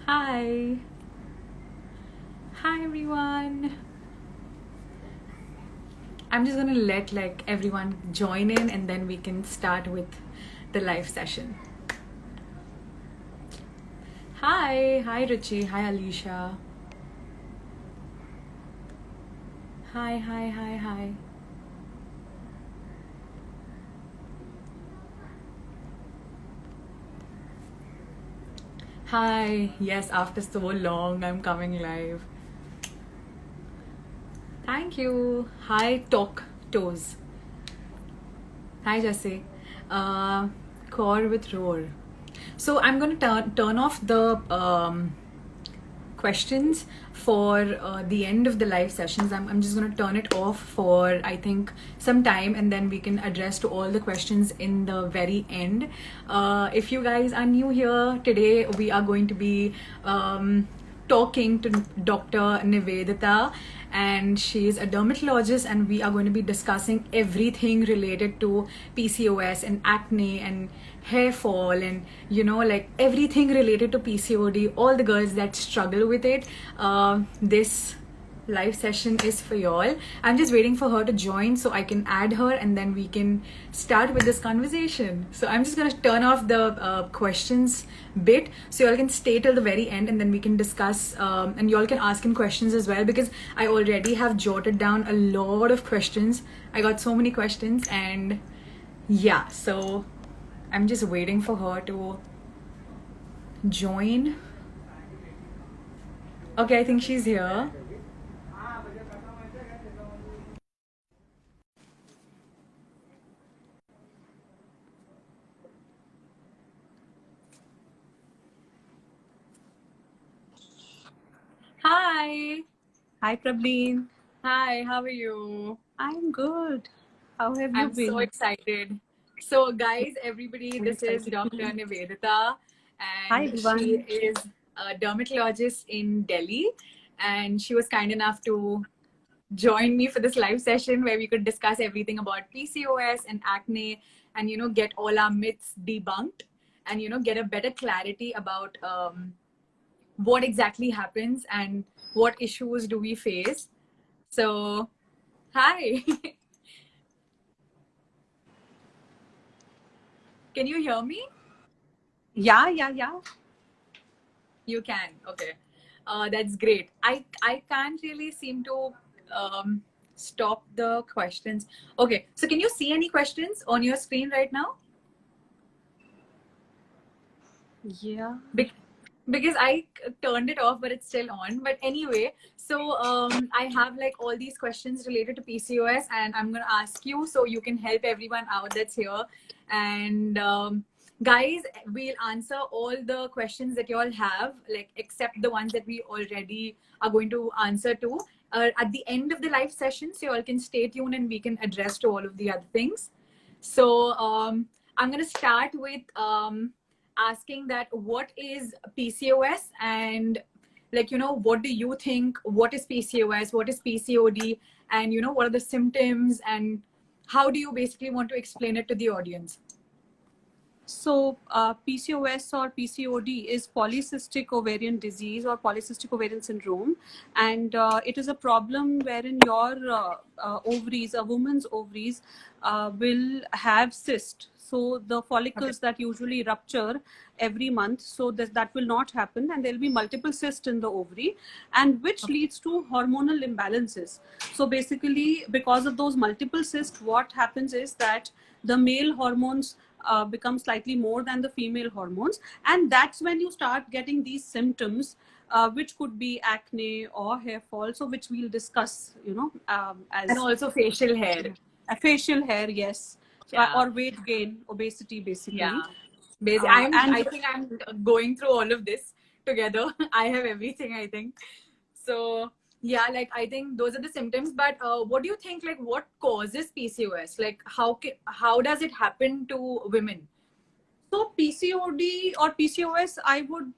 Hi. Hi everyone. I'm just gonna let everyone join in and then we can start with the live session. Hi. Hi Ruchi. Hi Alicia. Hi, hi, hi, hi. Hi. Yes, after so long I'm coming live. Thank you. Hi Talk Toes. Hi Jesse. Core with roar. So I'm gonna turn off the questions for the end of the live sessions. I'm just going to turn it off for I think some time, and then we can address to all the questions in the very end. If you guys are new here today, we are going to be talking to Dr. Nivedita, and she's a dermatologist, and we are going to be discussing everything related to PCOS and acne and hair fall and like everything related to PCOD. All the girls that struggle with it, this live session is for y'all. I'm just waiting for her to join so I can add her and then we can start with this conversation. So I'm just gonna turn off the questions bit so y'all can stay till the very end, and then we can discuss, and y'all can ask him questions as well, because I already have jotted down a lot of questions. I got so many questions, and yeah, so I'm just waiting for her to join. Okay, I think she's here. Hi. Hi, Prableen. Hi, how are you? I'm good. How have you I'm so been? excited. So, guys, everybody, I'm this is excited Dr. too. Nivedita, Hi, and she everyone. is a dermatologist in Delhi. And she was kind enough to join me for this live session where we could discuss everything about PCOS and acne, and get all our myths debunked, and get a better clarity about what exactly happens and what issues do we face. So, hi. Can you hear me? Yeah. You can. Okay. That's great. I can't really seem to um, stop the questions. Okay. So can you see any questions on your screen right now? Yeah. Be- because I turned it off, but it's still on. But anyway, so I have like all these questions related to PCOS, and I'm gonna ask you so you can help everyone out that's here. And guys, we'll answer all the questions that you all have, like except the ones that we already are going to answer to at the end of the live session, so you all can stay tuned and we can address to all of the other things. So I'm gonna start with asking that what is PCOS, and what do you think, what is PCOS, what is PCOD, and what are the symptoms, and how do you basically want to explain it to the audience? So, PCOS or PCOD is polycystic ovarian disease or polycystic ovarian syndrome, and it is a problem wherein your ovaries, a woman's ovaries, will have cyst. So the Okay. follicles that usually rupture every month, so that will not happen, and there will be multiple cysts in the ovary, and which Okay. leads to hormonal imbalances. So basically, because of those multiple cysts, what happens is that the male hormones become slightly more than the female hormones, and that's when you start getting these symptoms, which could be acne or hair fall, so which we'll discuss, And as also facial hair. a facial hair, yes, Yeah. or weight gain, obesity, basically. Yeah. Basically, I And think I'm going through all of this together. I have everything, I think. So yeah, like I think those are the symptoms. But what do you think? Like, what causes PCOS? Like, how does it happen to women? so PCOD or PCOS, I would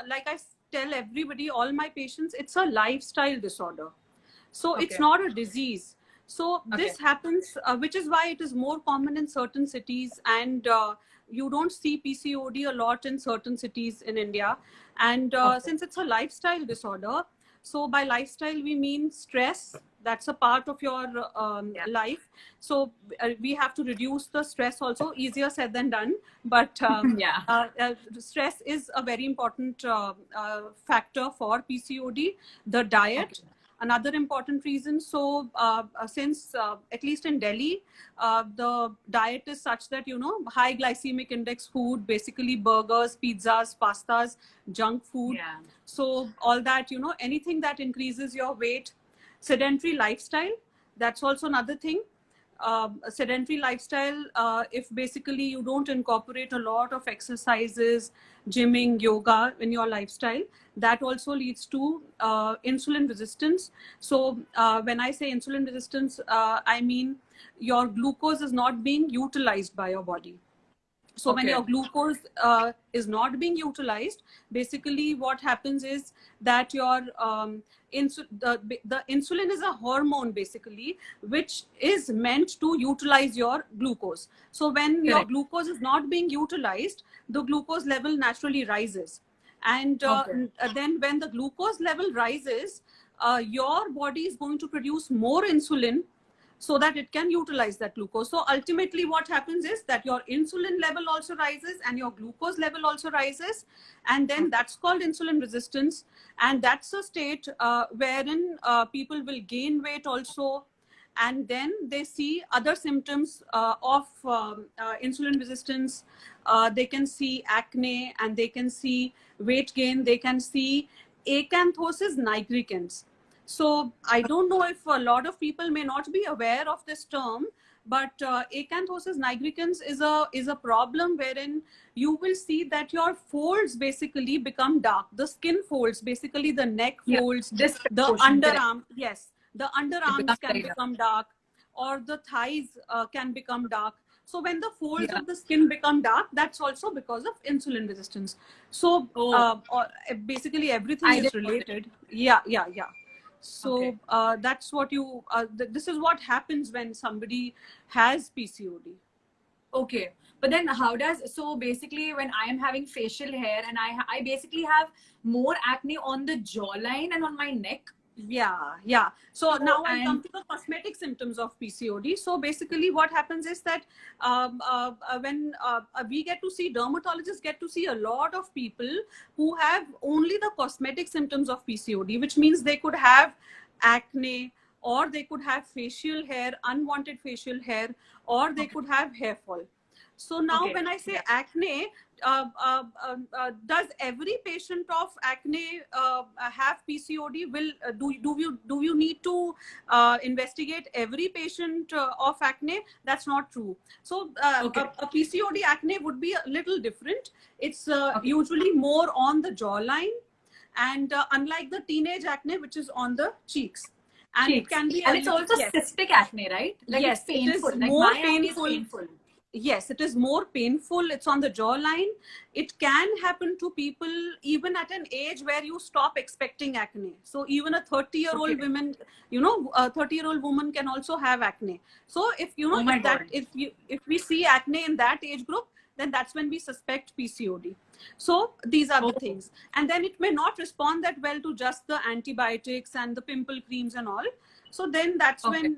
like I tell everybody, all my patients, it's a lifestyle disorder. So it's Okay. not a disease. So Okay. this happens, which is why it is more common in certain cities, and you don't see PCOD a lot in certain cities in India. And since it's a lifestyle disorder, so by lifestyle, we mean stress. That's a part of your life. So we have to reduce the stress also. Easier said than done. But stress is a very important factor for PCOD. The diet. Another important reason. So since at least in Delhi, the diet is such that, high glycemic index food, basically burgers, pizzas, pastas, junk food. So all that, anything that increases your weight, sedentary lifestyle, that's also another thing. A sedentary lifestyle, if basically you don't incorporate a lot of exercises, gymming, yoga in your lifestyle, that also leads to insulin resistance. So when I say insulin resistance, I mean your glucose is not being utilized by your body. So when your glucose is not being utilized, basically what happens is that your the insulin is a hormone basically, which is meant to utilize your glucose. So when your glucose is not being utilized, the glucose level naturally rises. And then when the glucose level rises, your body is going to produce more insulin so that it can utilize that glucose. So ultimately what happens is that your insulin level also rises and your glucose level also rises. And then that's called insulin resistance. And that's a state wherein people will gain weight also. And then they see other symptoms of insulin resistance. They can see acne, and they can see weight gain. They can see acanthosis nigricans. So I don't know if a lot of people may not be aware of this term, but acanthosis nigricans is a problem wherein you will see that your folds basically become dark. The skin folds, basically the neck folds, the underarm, the underarms can become dark, or the thighs can become dark. So when the folds of the skin become dark, that's also because of insulin resistance. So basically everything is related. So that's what you, this is what happens when somebody has PCOD. Okay. But then how does, so basically when I am having facial hair and I basically have more acne on the jawline and on my neck. So now I come to the cosmetic symptoms of PCOD. So basically what happens is that when we get to see, dermatologists get to see a lot of people who have only the cosmetic symptoms of PCOD, which means they could have acne, or they could have facial hair, unwanted facial hair, or they could have hair fall. So now when I say acne, does every patient of acne have PCOD? Do you need to investigate every patient of acne? That's not true. So a PCOD acne would be a little different. It's usually more on the jawline, and unlike the teenage acne, which is on the cheeks. And it can be, and it's also cystic acne, right? Like it's painful. It is more painful. Yes, it is more painful. It's on the jawline. It can happen to people even at an age where you stop expecting acne. So even a 30-year-old woman, a 30-year-old woman can also have acne. So if if we see acne in that age group, then that's when we suspect PCOD. So these are the things. And then it may not respond that well to just the antibiotics and the pimple creams and all. So then that's when,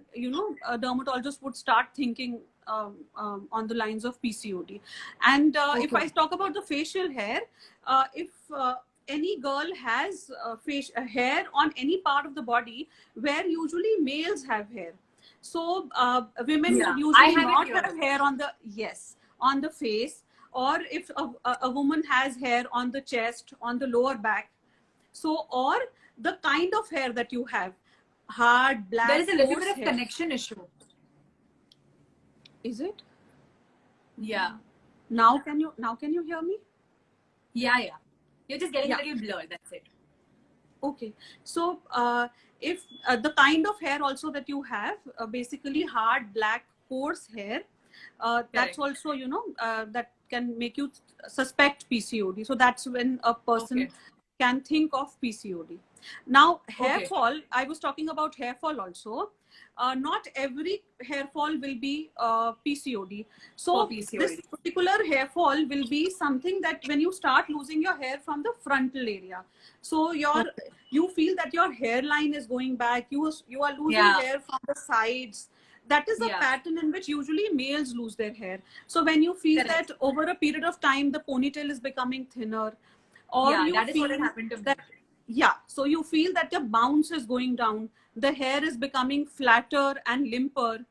a dermatologist would start thinking on the lines of PCOD. And if I talk about the facial hair, if any girl has hair on any part of the body where usually males have hair. So women usually not have hair on the, on the face, or if a woman has hair on the chest, on the lower back. So, or the kind of hair that you have, hard, black. There is a little bit of connection issue. Is it? Yeah. Now can you hear me? Yeah. You're just getting a little blurred. That's it. Okay. So if the kind of hair also that you have, basically hard, black, coarse hair, that's also, that can make you suspect PCOD. So that's when a person can think of PCOD. Now, hair Okay. fall, I was talking about hair fall also. Not every hair fall will be PCOD. For So this PCOD. particular hair fall will be something that when you start losing your hair from the frontal area, so you feel that your hairline is going back. You are losing Yeah. hair from the sides. That is a Yeah. pattern in which usually males lose their hair. So when you feel Correct. that over a period of time the ponytail is becoming thinner, or Yeah, you that is what had feel happened to me. that, yeah, so you feel that the bounce is going down, the hair is becoming flatter and limper,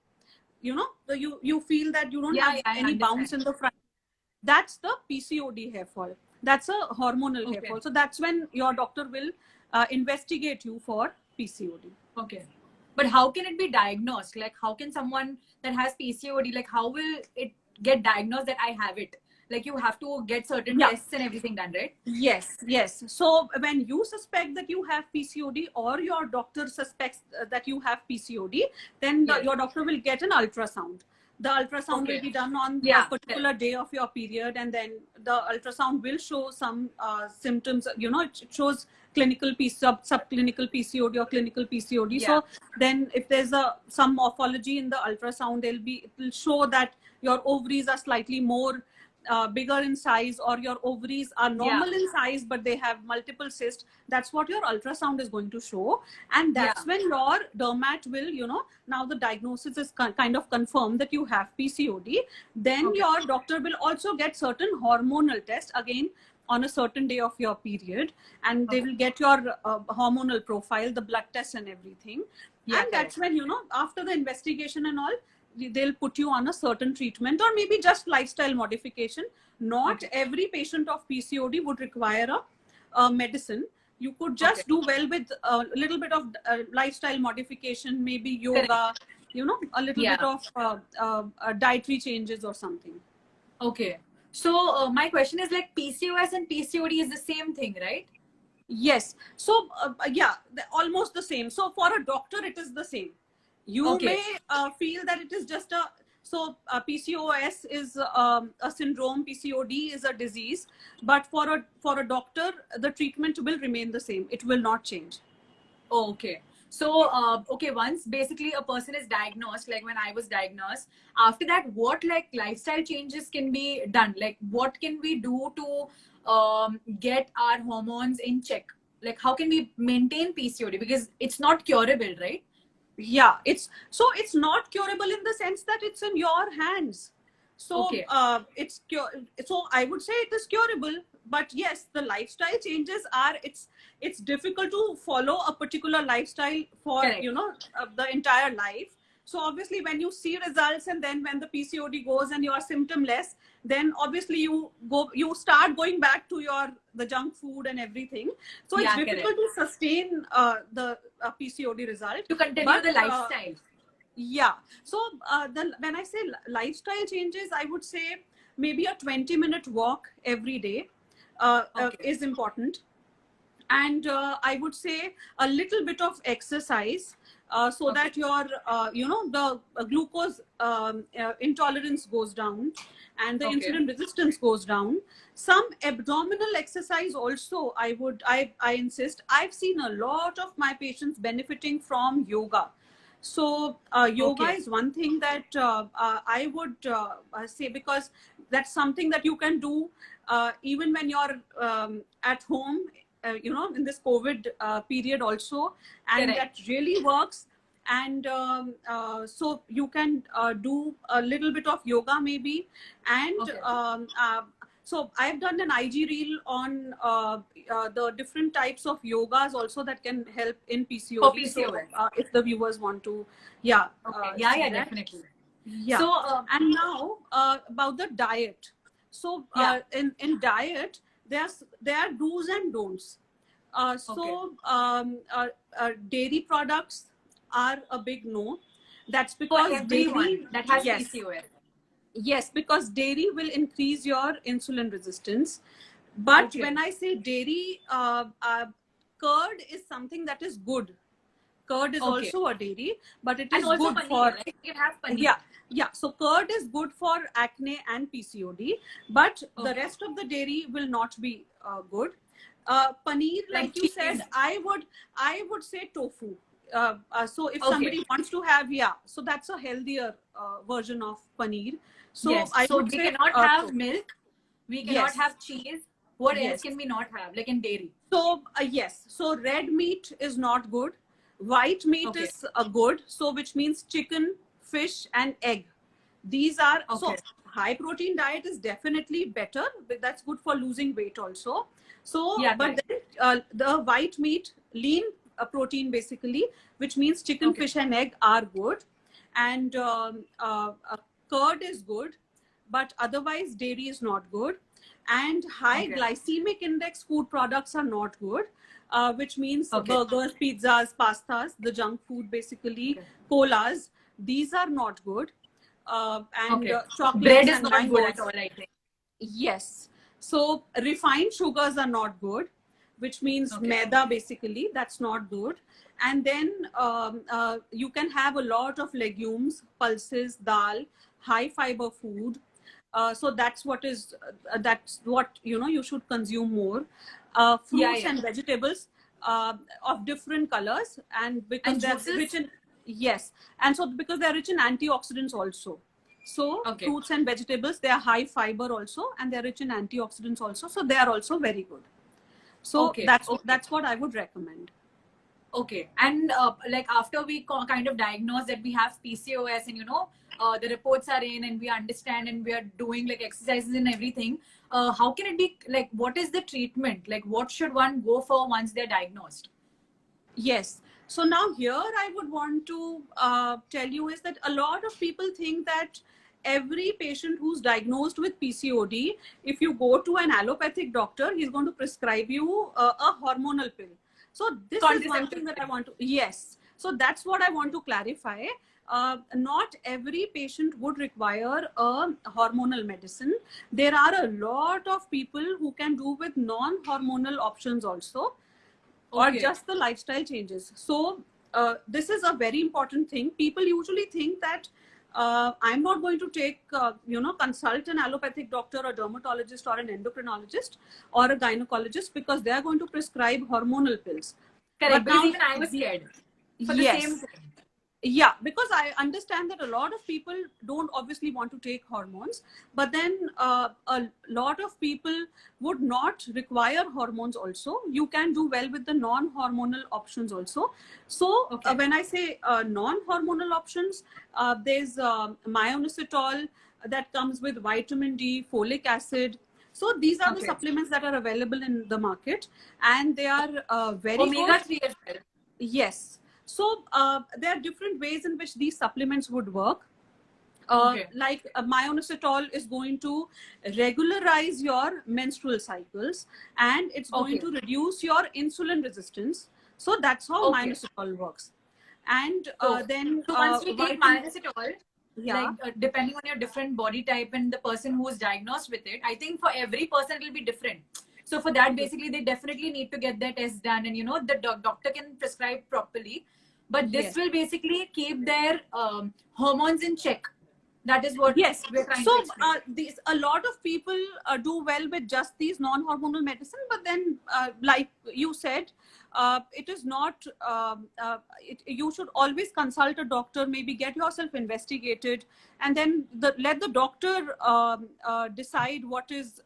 so you feel that you don't Yeah, have yeah, I any bounce understand. in the front. That's the PCOD hair fall. That's a hormonal hair Okay. fall. So that's when your doctor will investigate you for PCOD. Okay. But how can it be diagnosed? Like, how can someone that has PCOD, like, how will it get diagnosed that I have it? Like, you have to get certain Yeah. tests and everything done, right? Yes. So when you suspect that you have PCOD, or your doctor suspects that you have PCOD, then Yes. your doctor will get an ultrasound. The ultrasound Okay. will be done on a Yeah. particular day of your period, and then the ultrasound will show some symptoms. It shows clinical subclinical PCOD or clinical PCOD. Yeah. So then, if there's some morphology in the ultrasound, it will show that your ovaries are slightly more bigger in size, or your ovaries are normal in size but they have multiple cysts. That's what your ultrasound is going to show, and that's when your dermat will, now the diagnosis is kind of confirmed that you have PCOD. Then your doctor will also get certain hormonal tests again on a certain day of your period, and they will get your hormonal profile, the blood test and everything. And that's when, after the investigation and all, they'll put you on a certain treatment, or maybe just lifestyle modification. Not every patient of PCOD would require a medicine. You could just do well with a little bit of lifestyle modification, maybe yoga, a little bit of dietary changes or something. Okay. So my question is, like, PCOS and PCOD is the same thing, right? Yes. So almost the same. So for a doctor, it is the same. You may feel that it is just PCOS is a syndrome, PCOD is a disease, but for a doctor, the treatment will remain the same. It will not change. Oh, okay. So, once basically a person is diagnosed, like when I was diagnosed, after that, what like lifestyle changes can be done? Like, what can we do to get our hormones in check? Like, how can we maintain PCOD? Because it's not curable, right? Yeah, it's not curable in the sense that it's in your hands. So so I would say it is curable, but yes, the lifestyle changes are, it's difficult to follow a particular lifestyle for the entire life. So obviously when you see results, and then when the PCOD goes and you are symptomless, then obviously you start going back to the junk food and everything. So it's difficult to sustain the PCOD result, to continue the lifestyle. Yeah. So when I say lifestyle changes, I would say maybe a 20-minute walk every day is important. And I would say a little bit of exercise, so that your the glucose intolerance goes down, and the insulin resistance goes down. Some abdominal exercise also, I insist. I've seen a lot of my patients benefiting from yoga. So yoga is one thing that I would say, because that's something that you can do even when you're at home, in this COVID period also, and that really works. And so you can do a little bit of yoga maybe, and so I've done an IG reel on the different types of yogas also that can help in PCOD. For PCOS. So if the viewers want to, definitely. Yeah. So and now about the diet. So in diet, there are do's and don'ts. Dairy products are a big no. That's because for everyone that has PCOS. Yes, because dairy will increase your insulin resistance. But when I say dairy, curd is something that is good. Curd is also a dairy, but it is good paneer, for. Right? You can have paneer. Yeah. So curd is good for acne and PCOD, but the rest of the dairy will not be good. Paneer, Like like you cheese. said, I would say tofu. So if Okay. somebody wants to have, yeah, so that's a healthier version of paneer. So Yes. I So would we say cannot have tofu. milk. We cannot Yes, have cheese. What else yes. can we not have? Like in dairy. So yes, so red meat is not good. White meat Okay. is good. So which means chicken, fish, and egg. These are Okay. so high protein diet is definitely better. But that's good for losing weight also. So, Yeah. but Right. then the white meat, lean protein basically, which means chicken, Okay. fish, and egg are good, and curd is good, but otherwise dairy is not good, and high Okay. glycemic index food products are not good, which means Okay. burgers, pizzas, pastas, the junk food basically, Okay. colas. These are not good, and Okay. Bread chocolates is and not good at mangoes. all, I think. Yes. So refined sugars are not good, which means Okay. maida basically. That's not good. And then you can have a lot of legumes, pulses, dal, high fiber food. So that's what you should consume more. Yeah. Fruits Yeah. and vegetables of different colors, and because And they're rich juices. in, yes, and so because they're rich in antioxidants also. So Okay. fruits and vegetables, they are high fiber also, and they're rich in antioxidants also. So they are also very good. So Okay. that's Okay. what I would recommend. Okay. And like after we kind of diagnose that we have PCOS and the reports are in and we understand and we are doing like exercises and everything, how can it be like what is the treatment? Like what should one go for once they're diagnosed? Yes. So now here I would want to tell you is that a lot of people think that every patient who's diagnosed with PCOD, if you go to an allopathic doctor, he's going to prescribe you a hormonal pill. So this is one Contraceptive thing that I pill. want to, yes. So that's what I want to clarify. Not every patient would require a hormonal medicine. There are a lot of people who can do with non-hormonal options also, or Okay. just the lifestyle changes. So this is a very important thing. People usually think that I'm not going to take, consult an allopathic doctor, a dermatologist, or an endocrinologist, or a gynecologist because they are going to prescribe hormonal pills. Correct. But Because now, even I was scared for the same yes, thing. yeah, because I understand that a lot of people don't obviously want to take hormones, but then a lot of people would not require hormones also. You can do well with the non-hormonal options also. So Okay. when I say non-hormonal options, there's myoinositol that comes with vitamin D, folic acid. So these are the Okay. supplements that are available in the market, and they are very good. Omega 3 as well. Yes. So there are different ways in which these supplements would work. Okay. Like myoinositol is going to regularize your menstrual cycles, and it's going Okay. to reduce your insulin resistance. So that's how Okay. myoinositol works. And So, then so once we take vitamin, myoinositol, yeah, like depending on your different body type and the person who is diagnosed with it, I think for every person it will be different. So for that, basically, they definitely need to get their test done, and the doctor can prescribe properly. But this yes. will basically keep their hormones in check. That is what Yes. we're trying So to explain. these a lot of people do well with just these non-hormonal medicine, but then, like you said, it is not. You should always consult a doctor. Maybe get yourself investigated, and then let the doctor decide what is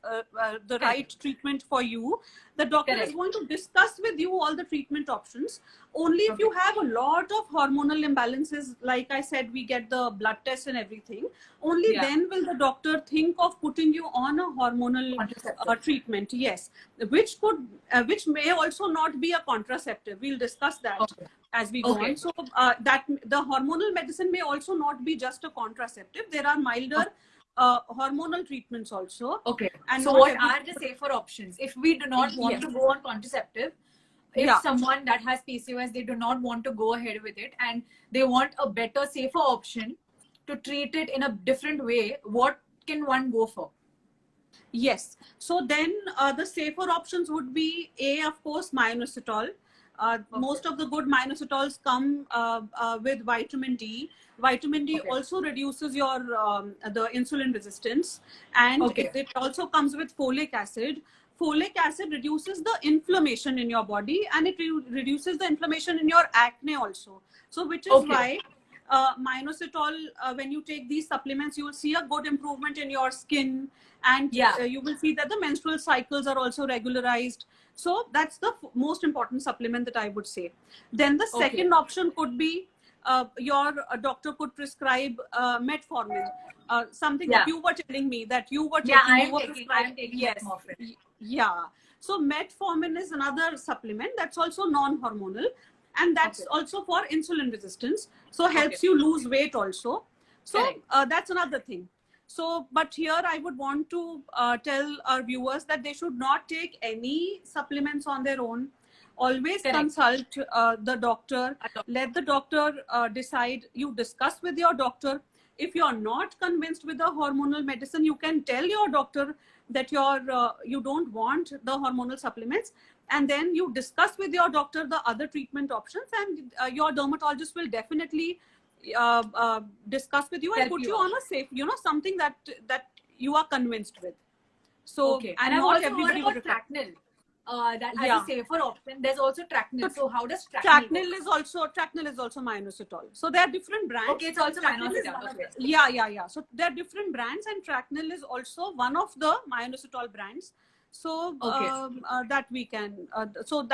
the right treatment for you. The doctor is Correct. going to discuss with you all the treatment options. Only if Okay. you have a lot of hormonal imbalances, like I said, we get the blood test and everything. Only Yeah. then will the doctor think of putting you on a hormonal Contraceptive. treatment. Yes, which may also not be a contraceptive. We'll discuss that Okay. as we go Okay. on. So that the hormonal medicine may also not be just a contraceptive. There are milder hormonal treatments also. Okay. And So not what every, are the safer options? If we do not want yes, to go on contraceptive, if yeah. someone that has PCOS, they do not want to go ahead with it and they want a better, safer option to treat it in a different way, what can one go for? Yes. So then the safer options would be of course, myoinositol. Okay. Most of the good myoinositols come with vitamin D. Vitamin D Okay. also reduces your the insulin resistance, and Okay. it also comes with folic acid. folic acid reduces the inflammation in your body, and it reduces the inflammation in your acne also. So which is why minoxidil, when you take these supplements, you will see a good improvement in your skin, and you will see that the menstrual cycles are also regularized. So that's the most important supplement that I would say. Then the second option could be your doctor could prescribe metformin, something that you were telling me that you were taking. I'm taking yes, metformin. Yeah. So metformin is another supplement that's also non-hormonal, and that's also for insulin resistance. So helps you lose weight also. So that's another thing. So, but here I would want to tell our viewers that they should not take any supplements on their own. Always consult the doctor. Let the doctor decide. You discuss with your doctor. If you're not convinced with the hormonal medicine, you can tell your doctor that you don't want the hormonal supplements, and then you discuss with your doctor the other treatment options, and your dermatologist will definitely discuss with you and put you on a safe, something that you are convinced with. So and I've also heard about Traknil. That as a safer option. There's also Traknil. So how does Traknil is also minoxidil. So there are different brands. Okay, it's also minoxidil. Yeah. So there are different brands, and Traknil is also one of the minoxidil brands. So that we can. So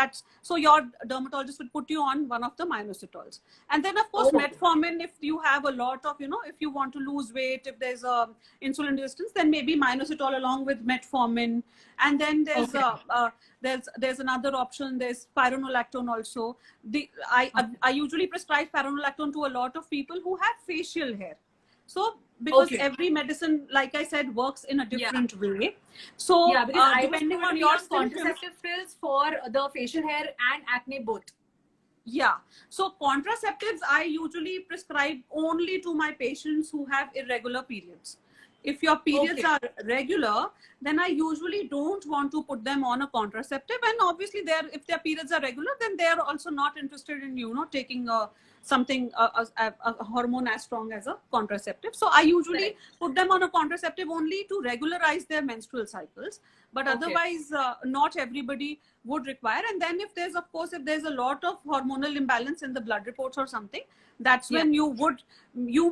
your dermatologist would put you on one of the minoxidils, and then of course metformin. If you have a lot of, if you want to lose weight, if there's a insulin resistance, then maybe minoxidil along with metformin, and then there's another option. There's spironolactone also. I usually prescribe spironolactone to a lot of people who have facial hair. So because every medicine, like I said, works in a different way. So depending on your contraceptive pills for the facial hair and acne both. Yeah. So contraceptives I usually prescribe only to my patients who have irregular periods. If your periods are regular, then I usually don't want to put them on a contraceptive. And obviously, if their periods are regular, then they are also not interested in taking a hormone as strong as a contraceptive. So I usually put them on a contraceptive only to regularize their menstrual cycles. But otherwise, not everybody would require. And then if there's a lot of hormonal imbalance in the blood reports or something, that's when you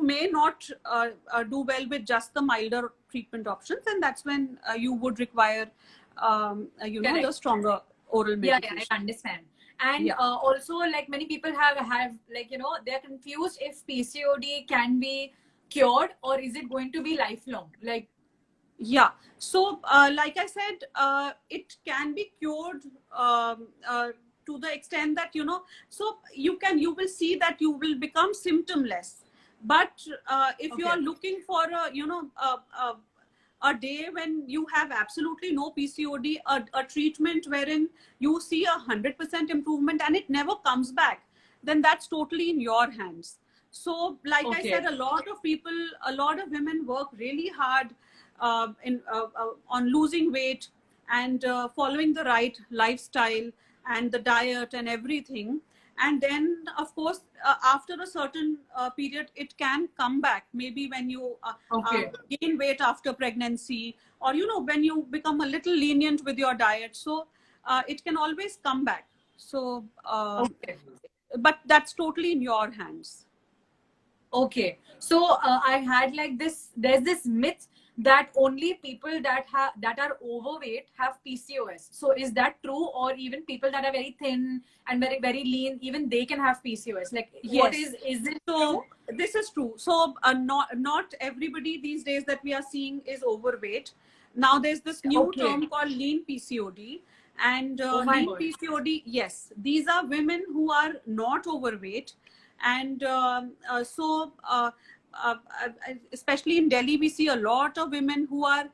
may not do well with just the milder treatment options, and that's when you would require the stronger oral medication. Yeah, I understand. And also, like, many people have like, they're confused if PCOD can be cured or is it going to be lifelong, like. Yeah. So like I said, it can be cured to the extent that, so you will see that you will become symptomless. But if you are looking for a day when you have absolutely no PCOD, a treatment wherein you see 100% improvement and it never comes back, then that's totally in your hands. So like I said, a lot of women work really hard on losing weight and following the right lifestyle and the diet and everything. And then, of course, after a certain period, it can come back. Maybe when you gain weight after pregnancy, or, when you become a little lenient with your diet. So it can always come back. So, but that's totally in your hands. Okay. So I had there's this myth that only people that are overweight have PCOS. So is that true? Or even people that are very thin and very, very lean, even they can have PCOS? Like, what is it true? This is true. So not everybody these days that we are seeing is overweight. Now there's this new term called lean PCOD. And lean PCOD, yes, these are women who are not overweight. And especially in Delhi, we see a lot of women who are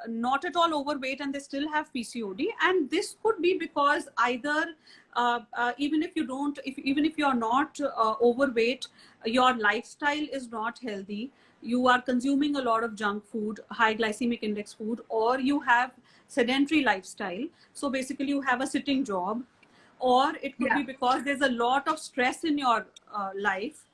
not at all overweight and they still have PCOD. And this could be because either even if you're not overweight, your lifestyle is not healthy. You are consuming a lot of junk food, high glycemic index food, or you have sedentary lifestyle. So basically you have a sitting job, or it could be because there's a lot of stress in your life,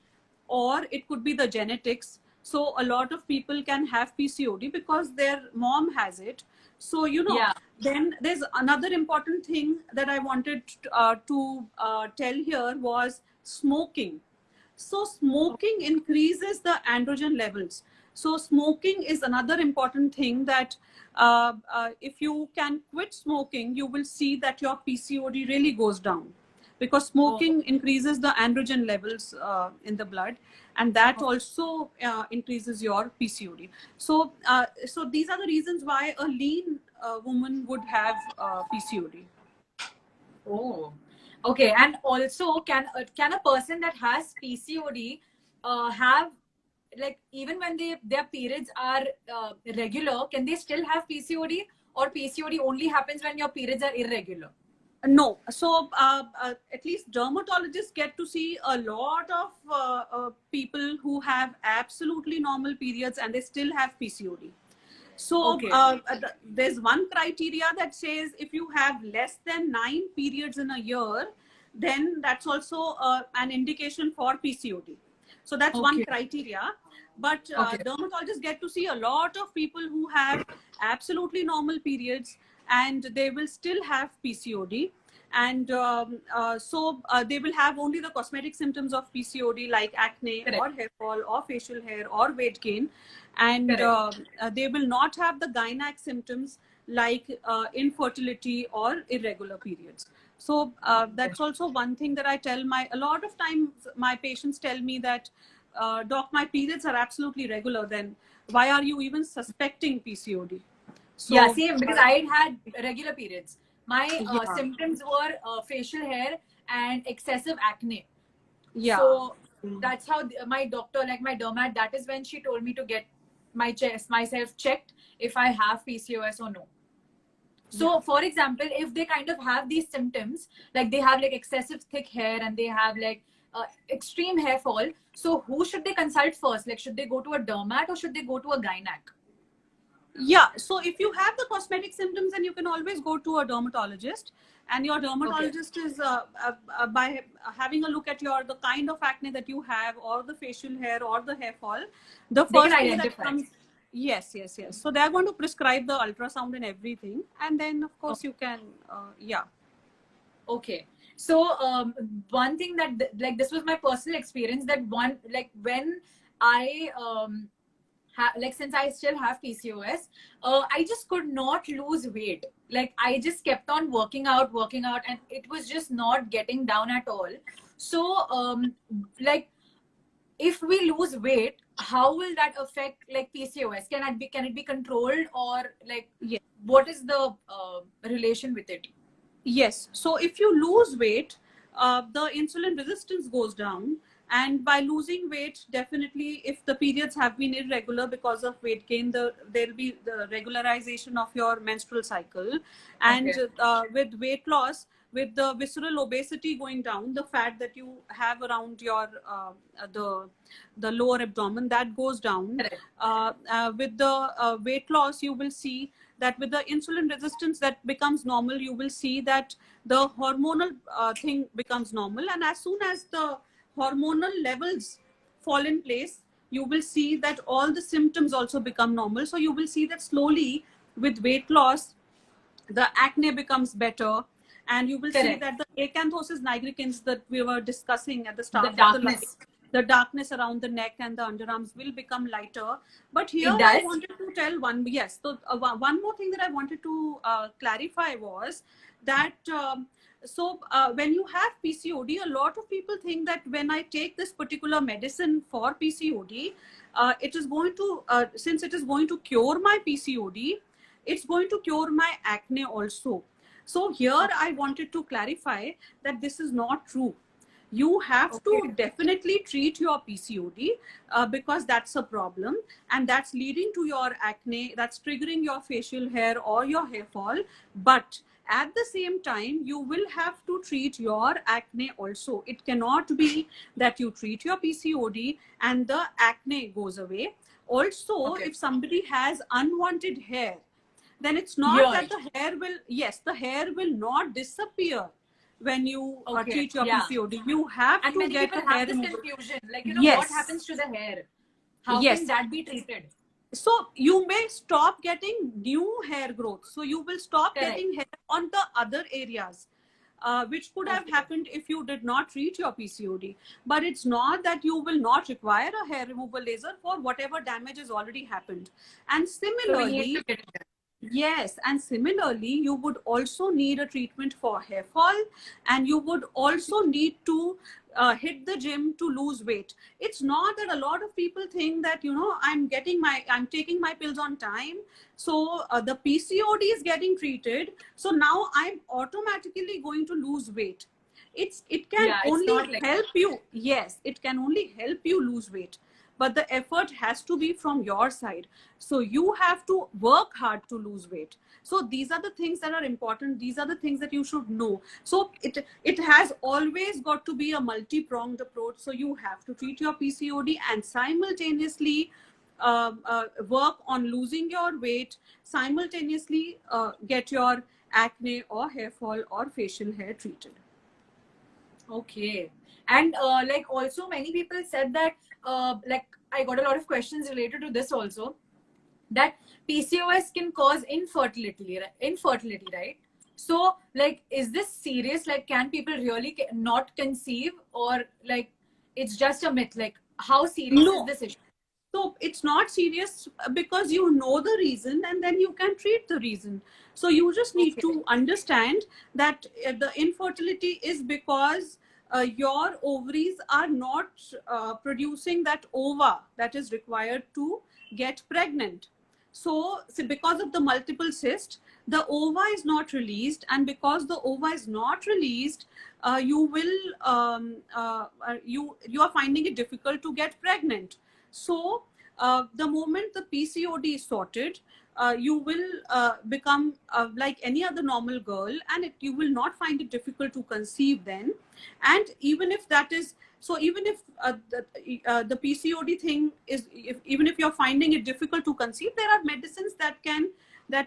or it could be the genetics. So a lot of people can have PCOD because their mom has it. So, Yeah. then there's another important thing that I wanted to tell here was smoking. So smoking increases the androgen levels. So smoking is another important thing that if you can quit smoking, you will see that your PCOD really goes down, because Oh. smoking increases the androgen levels in the blood, and that also increases your PCOD. So these are the reasons why a lean woman would have PCOD. Oh, okay. And also, can a person that has PCOD have, like, even when their periods are regular, can they still have PCOD, or PCOD only happens when your periods are irregular? No. So at least dermatologists get to see a lot of people who have absolutely normal periods and they still have PCOD. So Okay. there's one criteria that says if you have less than 9 periods in a year, then that's also an indication for PCOD. So that's one Okay. criteria. But Okay. dermatologists get to see a lot of people who have absolutely normal periods and they will still have PCOD. And so they will have only the cosmetic symptoms of PCOD, like acne Correct. or hair fall or facial hair or weight gain. And Correct. they will not have the gynac symptoms like infertility or irregular periods. So Okay. that's also one thing that I tell a lot of times my patients tell me that, doc, my periods are absolutely regular, then why are you even suspecting PCOD? Yeah, So same, because I had regular periods. My yeah, symptoms were facial hair and excessive acne. yeah, So that's how my doctor, like my dermat, that is when she told me to get myself checked if I have PCOS or no. yeah. So, for example, if they kind of have these symptoms, like they have like excessive thick hair and they have like extreme hair fall, so who should they consult first? Like, should they go to a dermat or should they go to a gynac? Yeah, so if you have the cosmetic symptoms, then you can always go to a dermatologist, and your Okay, dermatologist is by having a look at the kind of acne that you have, or the facial hair, or the hair fall. The they can first thing that identify. comes, yes, yes, yes. So they are going to prescribe the ultrasound and everything, and then of course you can, yeah. Okay. So one thing that like this was my personal experience, that one, like when I like since I still have PCOS, I just could not lose weight. Like I just kept on working out, and it was just not getting down at all. So like if we lose weight, how will that affect like PCOS? Can it be controlled, or like Yes. what is the relation with it? Yes. So if you lose weight, the insulin resistance goes down. And by losing weight, definitely, if the periods have been irregular because of weight gain, there'll be the regularization of your menstrual cycle. And Okay. with weight loss, with the visceral obesity going down, the fat that you have around your the lower abdomen, that goes down. Correct. With the weight loss, you will see that with the insulin resistance that becomes normal, you will see that the hormonal thing becomes normal. And as soon as the hormonal levels fall in place, you will see that all the symptoms also become normal. So you will see that slowly with weight loss, the acne becomes better. And you will see Correct. that the acanthosis nigricans that we were discussing at the The start of the life, darkness. the darkness around the neck and the underarms will become lighter. But here It I does. wanted to tell one, yes, so one more thing that I wanted to clarify was that when you have PCOD, a lot of people think that when I take this particular medicine for PCOD, it is going to, since it is going to cure my PCOD, it's going to cure my acne also. So here I wanted to clarify that this is not true. You have Okay. to definitely treat your PCOD because that's a problem, and that's leading to your acne, that's triggering your facial hair or your hair fall. But at the same time, you will have to treat your acne also. It cannot be that you treat your PCOD and the acne goes away. Also, Okay. if somebody has unwanted hair, then it's not Here. that the hair will, yes, the hair will not disappear when you Okay. treat your Yeah. PCOD. You have And to many get people a hair have this removal. confusion, like, what Yes. happens to the hair? How can Yes. that be treated? So you may stop getting new hair growth. So you will stop Correct. getting hair on the other areas, which could have Okay. happened if you did not treat your PCOD. But it's not that you will not require a hair removal laser for whatever damage has already happened. And So we need to similarly, get it done. yes, and similarly, you would also need a treatment for hair fall, and you would also need to hit the gym to lose weight. It's not that a lot of people think that, you know, I'm taking my pills on time, so the PCOD is getting treated, so now I'm automatically going to lose weight. It can Yeah, it's not only like help you. Yes, it can only help you lose weight, but the effort has to be from your side. So you have to work hard to lose weight. So these are the things that are important. These are the things that you should know. So it has always got to be a multi-pronged approach. So you have to treat your PCOD and simultaneously work on losing your weight, simultaneously get your acne or hair fall or facial hair treated. okay. And like also many people said that like I got a lot of questions related to this also, that PCOS can cause infertility, right? So like, is this serious? Like, can people really not conceive, or like it's just a myth? Like, how serious is No. this issue? So it's not serious because you know the reason and then you can treat the reason. So you just need Okay. to understand that the infertility is because your ovaries are not producing that ova that is required to get pregnant. So because of the multiple cyst, the ova is not released, and because the ova is not released, you will you are finding it difficult to get pregnant. So the moment the PCOD is sorted, you will become like any other normal girl, and you will not find it difficult to conceive then. And even if that is so, even if the PCOD thing is, even if you're finding it difficult to conceive, there are medicines that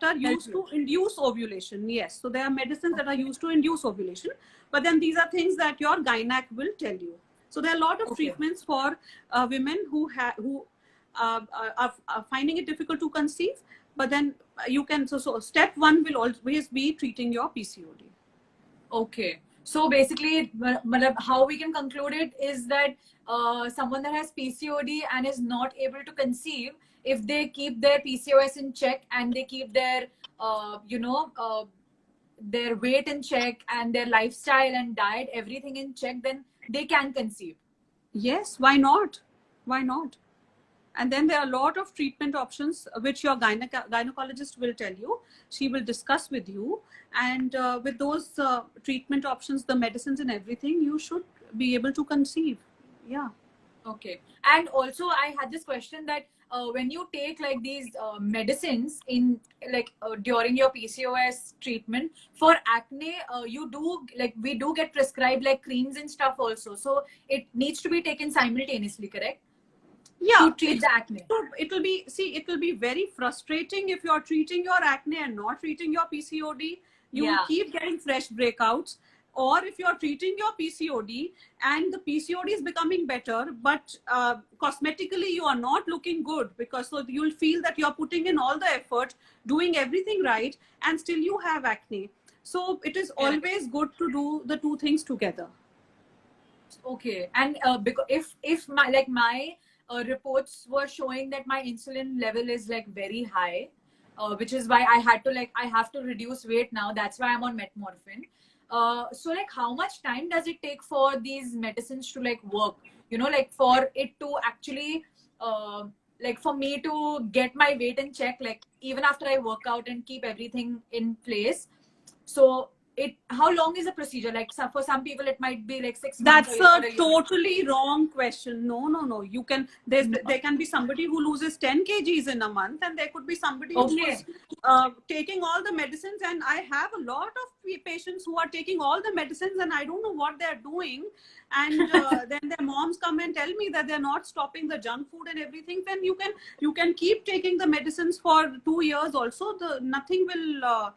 are Help used you. to induce ovulation. Yes, so there are medicines that are used to induce ovulation, but then these are things that your gynac will tell you. So there are a lot of Okay. treatments for women who are finding it difficult to conceive, but then you can, so step one will always be treating your PCOD. Okay. So basically, how we can conclude it is that someone that has PCOD and is not able to conceive, if they keep their PCOS in check and they keep their, their weight in check and their lifestyle and diet, everything in check, then they can conceive. Yes, why not? Why not? And then there are a lot of treatment options which your gynecologist will tell you. She will discuss with you, and with those treatment options, the medicines and everything, you should be able to conceive. Yeah. Okay. And also, I had this question that when you take like these medicines in like during your PCOS treatment for acne, you do like we do get prescribed like creams and stuff also. So it needs to be taken simultaneously, correct? Yeah, To treat the acne. it will be, see, it will be very frustrating if you're treating your acne and not treating your PCOD. You will Yeah. keep getting fresh breakouts. Or if you're treating your PCOD and the PCOD is becoming better, but cosmetically you are not looking good, because so you'll feel that you're putting in all the effort, doing everything right, and still you have acne. So it is always good to do the two things together. Okay. And because if my reports were showing that my insulin level is like very high, which is why I have to reduce weight now. That's why I'm on metformin. So like, how much time does it take for these medicines to like work? You know, like for it to actually, like for me to get my weight in check, like even after I work out and keep everything in place. So how long is the procedure? Like for some people, it might be like 6 months That's or a a year. totally wrong question. No, no, no. You can, there can be somebody who loses 10 kgs in a month, and there could be somebody who is taking all the medicines. And I have a lot of patients who are taking all the medicines, and I don't know what they're doing. And then their moms come and tell me that they're not stopping the junk food and everything. Then you can keep taking the medicines for 2 years also. Nothing will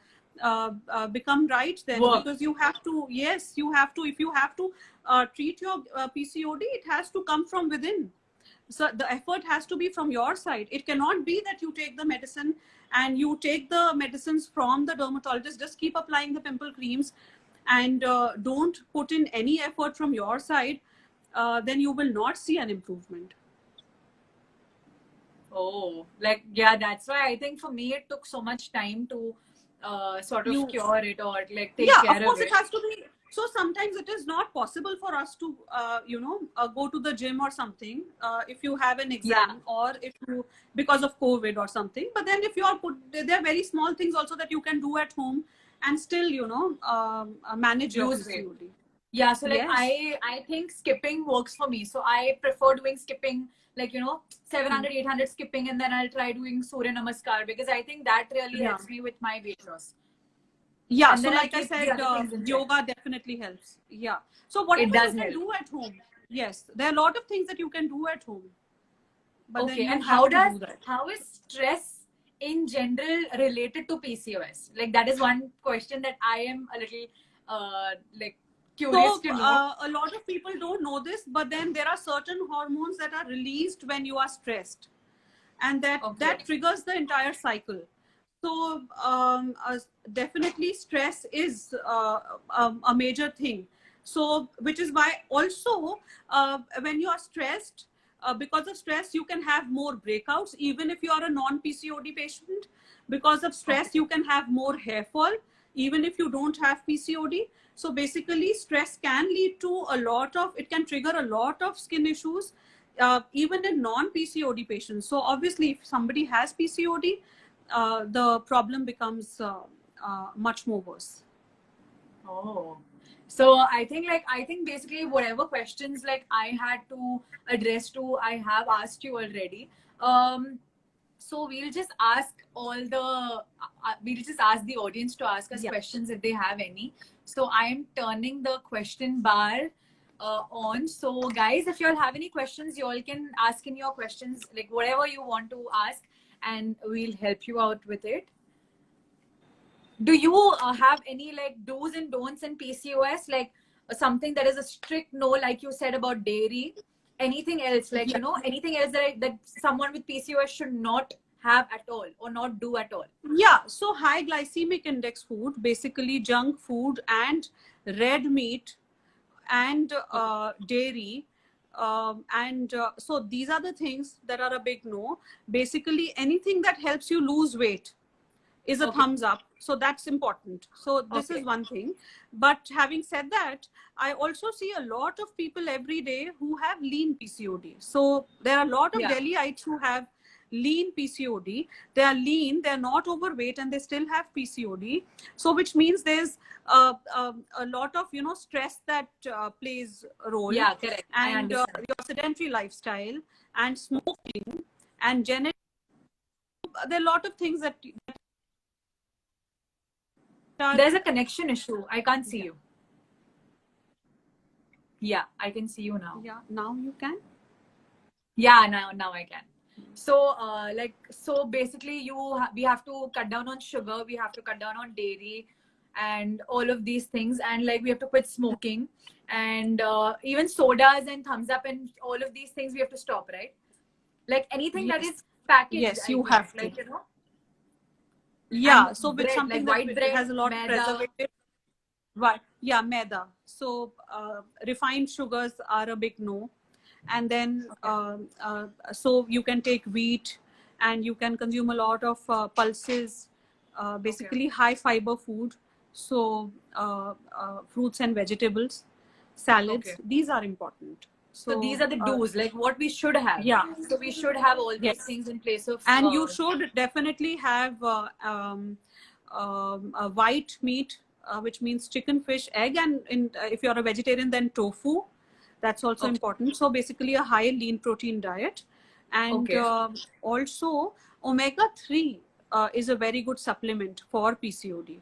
become right then, Work. because you have to, yes, you have to, if you have to treat your PCOD, it has to come from within. So the effort has to be from your side. It cannot be that you take the medicine and you take the medicines from the dermatologist, just keep applying the pimple creams, and don't put in any effort from your side. Then you will not see an improvement. Oh, like, yeah, that's why I think for me it took so much time to sort of You cure it or like take Yeah, of care of course it it. has to be. So sometimes it is not possible for us to go to the gym or something, if you have an Yeah, exam, or if you, because of COVID or something. But then if you are put, there are very small things also that you can do at home and still manage your lose weight. PCOD. Yeah, so like Yes. I think skipping works for me. So I prefer doing skipping, like 700, 800 skipping, and then I'll try doing Surya Namaskar because I think that really Yeah. helps me with my weight loss. Yeah, And so then I'll like I keep the said, other things in check. yoga definitely helps. Yeah, so It whatever you does can help. do at home. Yes, there are a lot of things that you can do at home, but then Okay, you and have to do that. how is stress in general related to PCOS? Like that is one question that I am a little like curious So to know. a lot of people don't know this, but then there are certain hormones that are released when you are stressed, and Okay. that triggers the entire cycle. So definitely stress is a major thing. So which is why also when you are stressed, because of stress you can have more breakouts, even if you are a non PCOD patient. Because of stress Okay. you can have more hair fall, even if you don't have PCOD. So basically stress can lead to a lot of, it can trigger a lot of skin issues, even in non PCOD patients. So obviously if somebody has PCOD, the problem becomes much more worse. Oh. So I think basically whatever questions like I had to address to, I have asked you already. Um so we'll just ask the audience to ask us Yeah. questions if they have any. So I am turning the question bar on. So guys, if you all have any questions, you all can ask in your questions, like whatever you want to ask, and we'll help you out with it. Do you have any like do's and don'ts in PCOS, like something that is a strict no, like you said about dairy? Anything else, like Yeah. anything else that someone with PCOS should not have at all or not do at all? Yeah, so high glycemic index food, basically junk food and red meat and Okay. dairy. And so these are the things that are a big no. Basically, anything that helps you lose weight is a Okay. thumbs up. So that's important. So this is Okay. one thing. But having said that, I also see a lot of people every day who have lean PCOD. So there are a lot of Yeah. Delhiites who have lean PCOD. They are lean, they're not overweight, and they still have PCOD. So which means there's a lot of stress that plays a role, Yeah, correct. I and understand. your sedentary lifestyle and smoking and genetic. There are a lot of things that are. There's a connection issue. I can't see Yeah. you. Yeah, I can see you now. Yeah, now you can. Yeah, now I can. So so basically we have to cut down on sugar, we have to cut down on dairy and all of these things, and like we have to quit smoking, and even sodas and thumbs up and all of these things we have to stop, right? Like anything that Yes, is packaged, yes, I you think, have to. like and Yeah, so with bread, like something that white bread, has a lot of maida. preservative, right? Yeah, maida. So refined sugars are a big no. And then Okay. so you can take wheat, and you can consume a lot of pulses, Okay. basically high fiber food. So fruits and vegetables, salads, Okay. these are important. So So these are the do's, like what we should have. yeah. So we should have all these Yes. things in place of And you should definitely have a white meat, which means chicken, fish, egg, and if you're a vegetarian, then tofu. That's also okay. important. So basically, a high lean protein diet, and Okay. also omega-3 is a very good supplement for PCOD.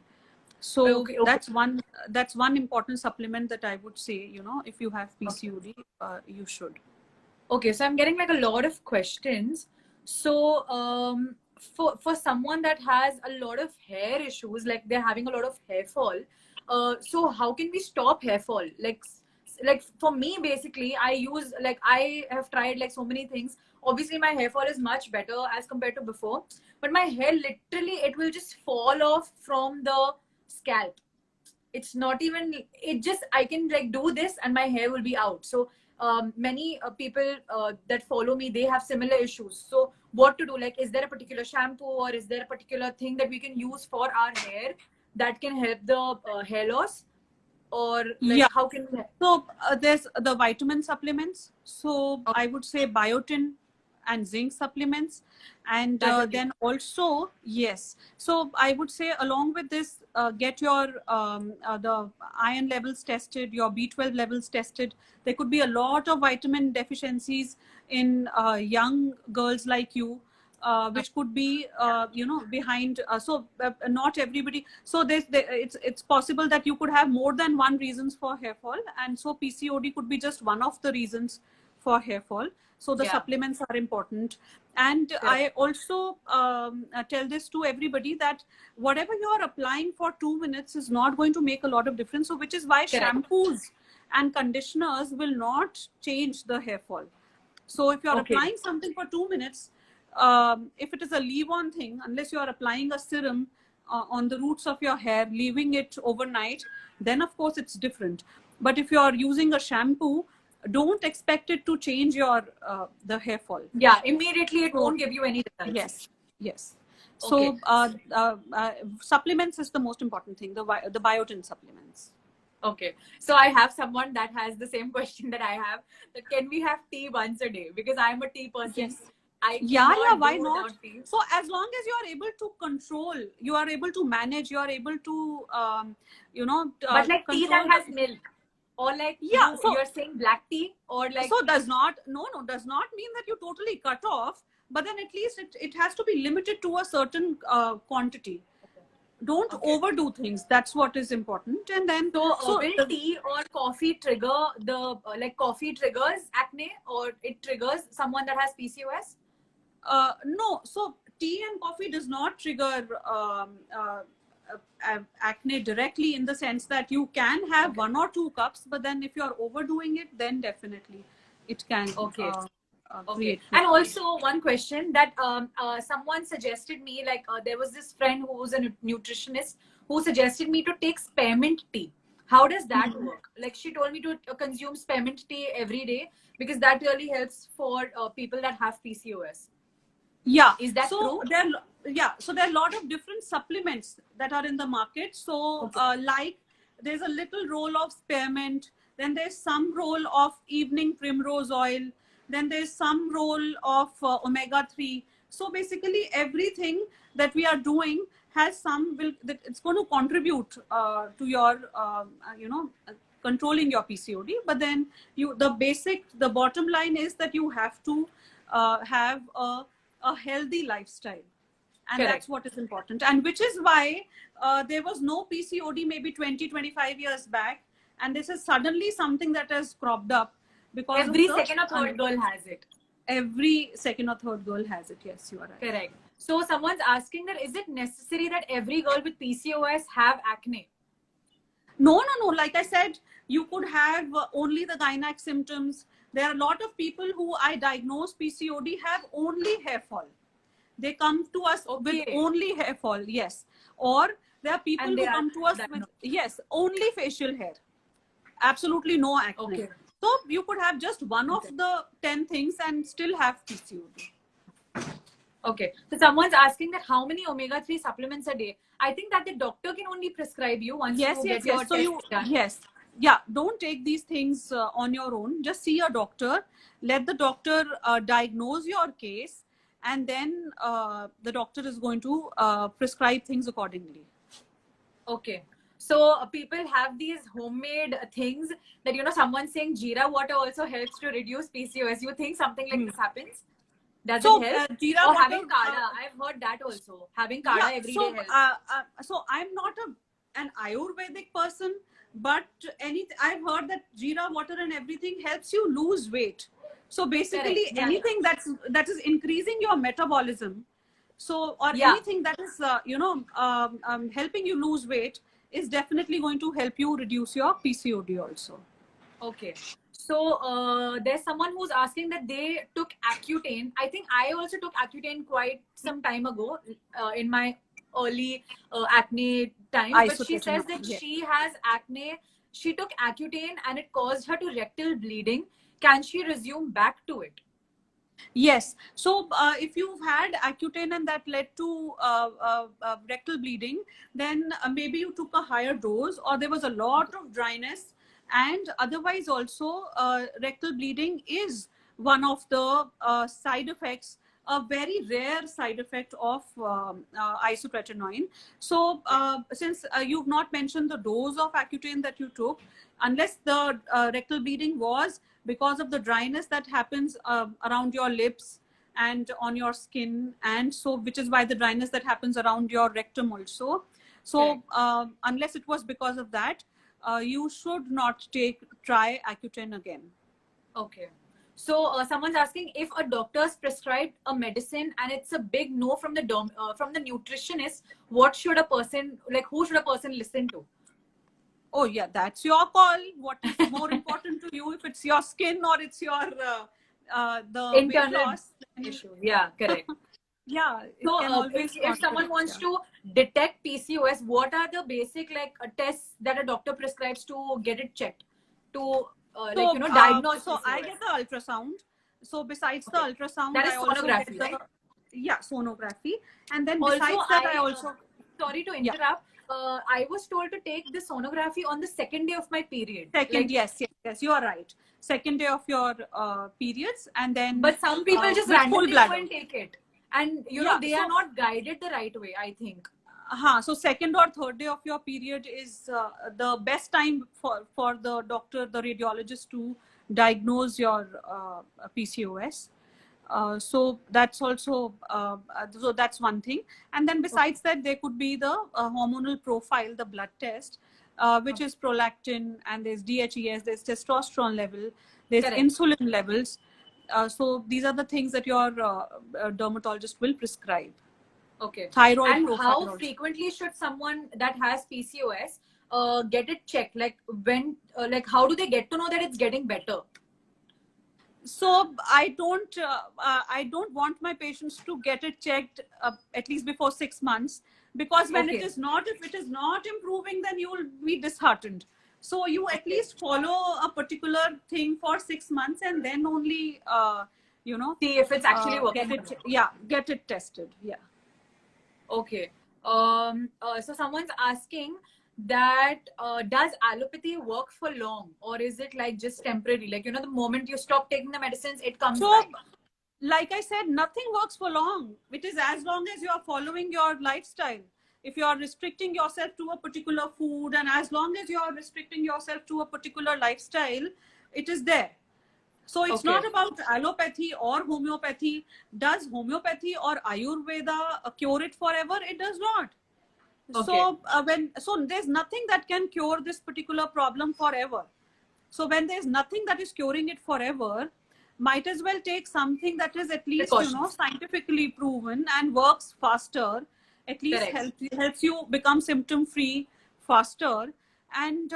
So Okay. Okay. that's one important supplement that I would say, if you have Okay. PCOD, you should. Okay. So I'm getting like a lot of questions. So for someone that has a lot of hair issues, like they're having a lot of hair fall, so how can we stop hair fall? Like like for me basically, I use, like I have tried like so many things. Obviously my hair fall is much better as compared to before, but my hair literally, it will just fall off from the scalp. It's not even, it just, I can like do this and my hair will be out. So many people that follow me, they have similar issues. So what to do? Like, is there a particular shampoo or is there a particular thing that we can use for our hair that can help the hair loss, or like Yeah. how can we? So there's the vitamin supplements. So I would say biotin and zinc supplements, and That will then also yes. So I would say along with this, get your the iron levels tested, your B12 levels tested. There could be a lot of vitamin deficiencies in young girls like you. Which could be behind not everybody, so it's possible that you could have more than one reasons for hair fall, and so PCOD could be just one of the reasons for hair fall. So the supplements are important. And I also tell this to everybody, that whatever you are applying for 2 minutes is not going to make a lot of difference. So which is why shampoos and conditioners will not change the hair fall. So if you're applying something for 2 minutes, if it is a leave-on thing, unless you are applying a serum on the roots of your hair, leaving it overnight, then of course it's different. But if you are using a shampoo, don't expect it to change your the hair fall. Yeah, immediately it won't give you any results. Yes, yes. So supplements is the most important thing, the biotin supplements. Okay, so I have someone that has the same question that I have. That can we have tea once a day? Because I'm a tea person. Yes. Why not? So as long as you are able to control, you are able to manage, you are able to but like tea that has milk, or like you're saying black tea, or like, so does not mean that you totally cut off, but then at least it has to be limited to a certain quantity. Don't overdo things. That's what is important. And then will tea or coffee trigger the like coffee triggers acne, or it triggers someone that has PCOS? No. So tea and coffee does not trigger acne directly, in the sense that you can have 1 or 2 cups, but then if you are overdoing it, then definitely it can. Okay. And also one question that someone suggested me, like there was this friend who was a nutritionist who suggested me to take spearmint tea. How does that work? Like she told me to consume spearmint tea every day, because that really helps for people that have PCOS. Yeah. Is that true? So there are a lot of different supplements that are in the market. So like there's a little roll of spearmint, then there's some roll of evening primrose oil, then there's some roll of omega-3. So basically everything that we are doing has it's going to contribute to your controlling your PCOD. But then the bottom line is that you have to have a healthy lifestyle, and that's what is important. And which is why there was no PCOD maybe 20-25 years back, and this is suddenly something that has cropped up, because every second or third girl has it. Every second or third girl has it. Yes, you are right. Correct. So someone's asking that, is it necessary that every girl with PCOS have acne? No. Like I said, you could have only the gynec symptoms. There are a lot of people who I diagnose PCOD have only hair fall. They come to us with only hair fall. Yes. Or there are people who come to us with only facial hair. Absolutely no acne. So you could have just one of the 10 things and still have PCOD. Okay. So someone's asking that how many omega-3 supplements a day? I think that the doctor can only prescribe you once you get your test done. Yes. Yeah. Don't take these things on your own. Just see a doctor. Let the doctor diagnose your case, and then the doctor is going to prescribe things accordingly. Okay. So people have these homemade things that, someone's saying jeera water also helps to reduce PCOS. You think something like this happens? Does it help? Jeera or water, having kada. I've heard that also. Having kada every day helps. So I'm not an Ayurvedic person, but I've heard that jeera water and everything helps you lose weight. So basically anything that is increasing your metabolism, anything that is helping you lose weight is definitely going to help you reduce your PCOD also. Okay. So there's someone who's asking that they took Accutane. I think I also took Accutane quite some time ago in my early acne times. But she says Isotretinoin, that yes. she has acne. She took Accutane and it caused her to rectal bleeding. Can she resume back to it? Yes. So if you've had Accutane and that led to rectal bleeding, then maybe you took a higher dose, or there was a lot of dryness. And otherwise, also, rectal bleeding is one of the side effects, a very rare side effect of isotretinoin. So, since you've not mentioned the dose of Accutane that you took, unless the rectal bleeding was because of the dryness that happens around your lips and on your skin, and so which is why the dryness that happens around your rectum also. So unless it was because of that, you should not try Accutane again. Okay. So someone's asking if a doctor's prescribed a medicine and it's a big no from the nutritionist, what should a person who should a person listen to? Oh yeah, that's your call. What is more important to you? If it's your skin or it's your the weight Internal loss? issue. Yeah, correct. Yeah, it So can always if someone contradict. wants Yeah. to detect PCOS, what are the basic tests that a doctor prescribes to get it checked to diagnose So I PCOS? get the ultrasound. So besides the Okay, ultrasound, that is I also get sonography, the right? sonography, and then Also, besides that, I also sorry to yeah. interrupt. I was told to take the sonography on the second day of my period. Second, yes, you are right. Second day of your periods, and then But some people just with full randomly go bladder. and take it. And, Yeah. they are So not guided the right way, I think. so second or third day of your period is the best time for the doctor, the radiologist, to diagnose your PCOS. So that's also so that's one thing. And then besides that, there could be the hormonal profile, the blood test, which is prolactin, and there's DHES, there's testosterone level, there's Correct. insulin levels. So these are the things that your dermatologist will prescribe. Okay. Thyroid And profile how also. frequently should someone that has PCOS get it checked? Like when, how do they get to know that it's getting better? So I don't want my patients to get it checked at least before 6 months, because when Okay. if it is not improving, then you will be disheartened. So you at Okay. least follow a particular thing for 6 months, and then only See if it's actually working. get it tested. Yeah. Okay. So someone's asking that does allopathy work for long, or is it like just temporary? Like, the moment you stop taking the medicines, it comes So back. like I said, nothing works for long. It is as long as you are following your lifestyle. If you are restricting yourself to a particular food, and as long as you are restricting yourself to a particular lifestyle, it is there. So it's Okay. not about allopathy or homeopathy. Does homeopathy or Ayurveda cure it forever? It does not. Okay. So there's nothing that can cure this particular problem forever. So when there's nothing that is curing it forever, might as well take something that is at least Precautions. scientifically proven and works faster. At least Correct. helps you become symptom free faster. And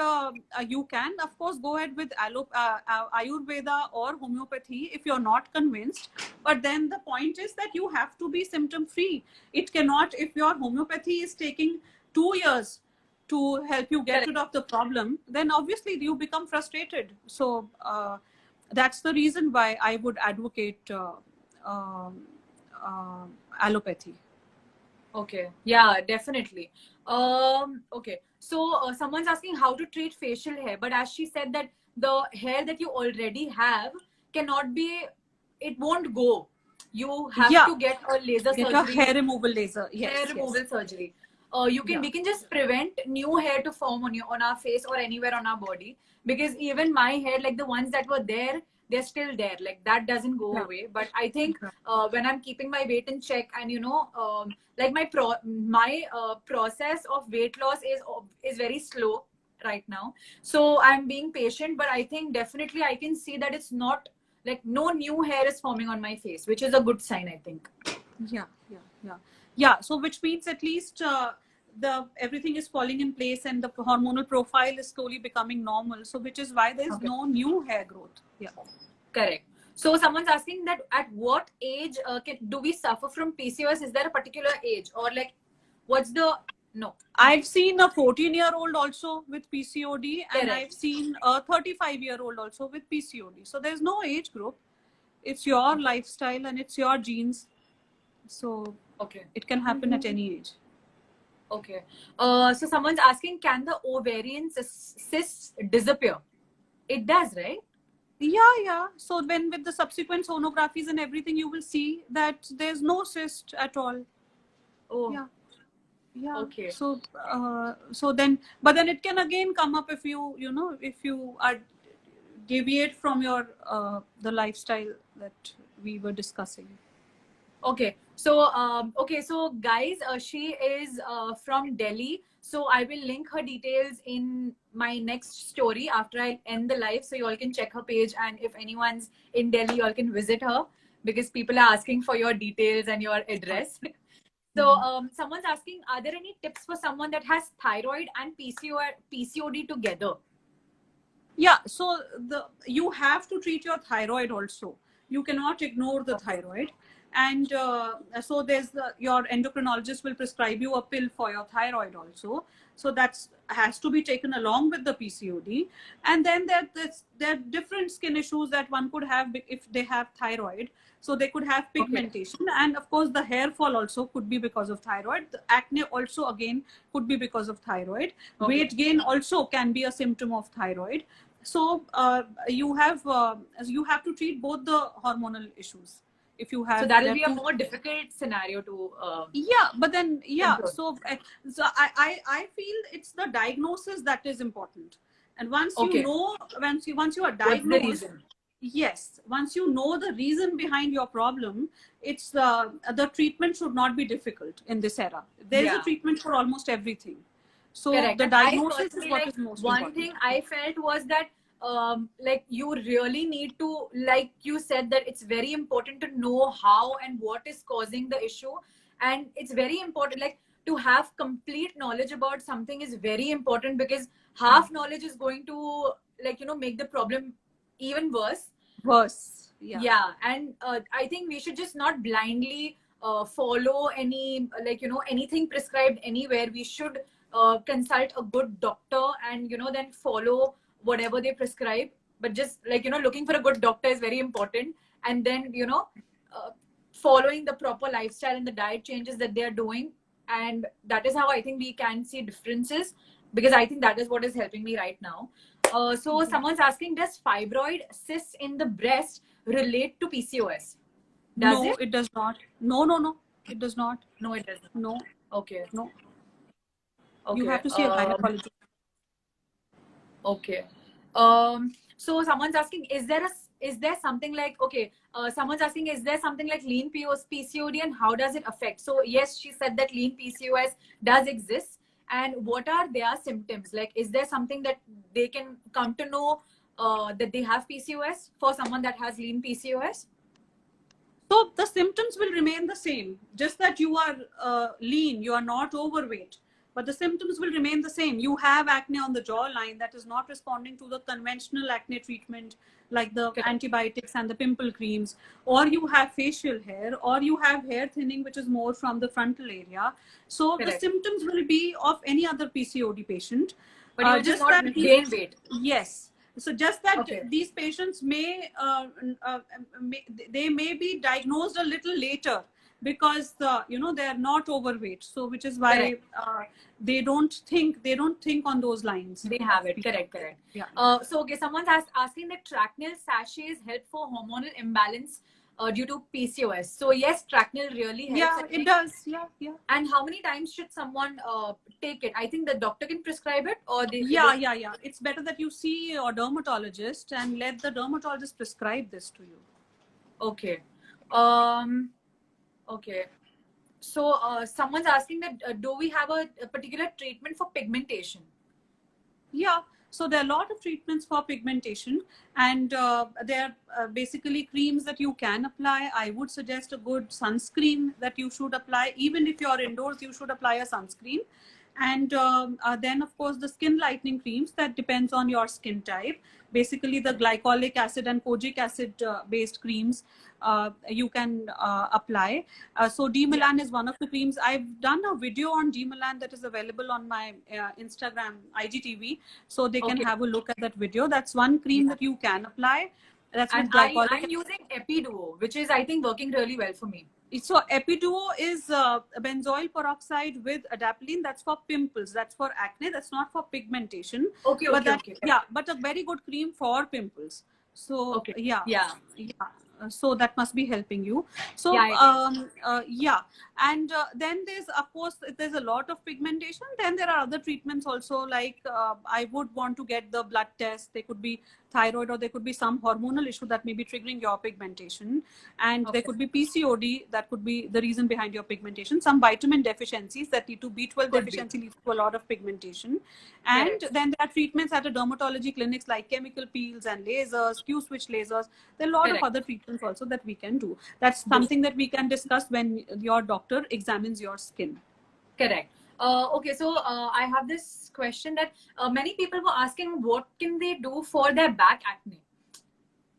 you can of course go ahead with Ayurveda or homeopathy if you're not convinced. But then the point is that you have to be symptom free. It cannot, if your homeopathy is taking 2 years to help you get Correct. rid of the problem, then obviously you become frustrated. So that's the reason why I would advocate allopathy. Okay. Yeah, definitely. Okay. So someone's asking how to treat facial hair, but as she said that the hair that you already have cannot be, it won't go. You have Yeah, to get a laser get a hair surgery, removal laser. hair Yes, yes. removal surgery. Yeah. We can just prevent new hair to form on our face or anywhere on our body, because even my hair, like the ones that were there, they're still there. Like that doesn't go Yeah. away. But I think Yeah. when I'm keeping my weight in check, and like my process of weight loss is very slow right now. So I'm being patient, but I think definitely I can see that it's not like no new hair is forming on my face, which is a good sign, I think. Yeah, yeah, yeah, yeah. So which means at least everything is falling in place and the hormonal profile is slowly becoming normal. So which is why there is no new hair growth. Yeah. Correct. So someone's asking that at what age do we suffer from PCOS? Is there a particular age, or like what's the no? I've seen a 14-year-old also with PCOD, and Correct. I've seen a 35-year-old also with PCOD. So there's no age group. It's your lifestyle and it's your genes. So Okay. it can happen at any age. Okay. So someone's asking, can the ovarian cysts disappear? It does, right? Yeah. So when with the subsequent sonographies and everything, you will see that there's no cyst at all. Oh. Yeah. Okay. So but then it can again come up if if you are deviate from your the lifestyle that we were discussing. Okay. So so guys, she is from Delhi. So I will link her details in my next story after I end the live, so you all can check her page, and if anyone's in Delhi, you all can visit her, because people are asking for your details and your address. So someone's asking, are there any tips for someone that has thyroid and PCOD together? Yeah, so you have to treat your thyroid also. You cannot ignore the thyroid. And so your endocrinologist will prescribe you a pill for your thyroid also. So that has to be taken along with the PCOD. And then there are different skin issues that one could have if they have thyroid. So they could have pigmentation, and of course the hair fall also could be because of thyroid. The acne also again could be because of thyroid. Weight gain also can be a symptom of thyroid. So you have to treat both the hormonal issues. If you have, so that will be a more difficult scenario to but then so I feel it's the diagnosis that is important. And once you know, once you are diagnosed, yes, once you know the reason behind your problem, it's the treatment should not be difficult in this era. There is a treatment for almost everything. So the diagnosis is what is most important. One thing I felt was that like you really need to, like you said, that it's very important to know how and what is causing the issue, and it's very important, like to have complete knowledge about something is very important, because half knowledge is going to, like, make the problem even worse. Yeah. And I think we should just not blindly follow any, like, anything prescribed anywhere. We should consult a good doctor and then follow whatever they prescribe. But just, like, looking for a good doctor is very important, and then following the proper lifestyle and the diet changes that they are doing, and that is how I think we can see differences, because I think that is what is helping me right now. So someone's asking, does fibroid cysts in the breast relate to PCOS? No, it does not. No, it does not. No, it doesn't. No. Okay. No. Okay. You have to see a gynecologist. Okay. So someone's asking, is there something like, someone's asking, is there something like lean PCOD and how does it affect? So yes, she said that lean PCOS does exist. And what are their symptoms? Like, is there something that they can come to know that they have PCOS for someone that has lean PCOS? So the symptoms will remain the same, just that you are lean, you are not overweight. But the symptoms will remain the same. You have acne on the jawline that is not responding to the conventional acne treatment, like the antibiotics and the pimple creams, or you have facial hair, or you have hair thinning, which is more from the frontal area. So the symptoms will be of any other PCOD patient. But you just not gain weight. Yes. So just that these patients may be diagnosed a little later, because they are not overweight, so which is why they don't think on those lines. They have it. Correct. Yeah. So someone's asking that Traknil sachets help for hormonal imbalance due to PCOS. So yes, Traknil really helps. Yeah, it does. Yeah. And how many times should someone take it? I think the doctor can prescribe it, or they. Yeah. It's better that you see your dermatologist and let the dermatologist prescribe this to you. Okay. Okay. So someone's asking that do we have a particular treatment for pigmentation? Yeah. So there are a lot of treatments for pigmentation, and there are basically creams that you can apply. I would suggest a good sunscreen that you should apply. Even if you're indoors, you should apply a sunscreen. And then of course the skin lightening creams, that depends on your skin type. Basically the glycolic acid and kojic acid based creams you can apply. So D-Milan is one of the creams. I've done a video on D-Milan that is available on my Instagram IGTV, so they can Okay. have a look at that video. That's one cream that you can apply. That's with And glycolic. I'm using Epiduo, which is I think working really well for me. So Epiduo is benzoyl peroxide with adapalene. That's for pimples. That's for acne. That's not for pigmentation. Okay, But okay, that, okay. yeah, but a very good cream for pimples. So Okay. yeah. Yeah. So that must be helping you. So Yeah, and then there's, of course, there's a lot of pigmentation. Then there are other treatments also, like I would want to get the blood test. They could be thyroid, or there could be some hormonal issue that may be triggering your pigmentation, and there could be PCOD that could be the reason behind your pigmentation. Some vitamin deficiencies that lead to B12 deficiency leads to a lot of pigmentation. And then there are treatments at a dermatology clinics like chemical peels and lasers, Q-switch lasers. There are a lot of other treatments also that we can do. That's something that we can discuss when your doctor examines your skin. Correct. Okay, so I have this question that many people were asking, what can they do for their back acne?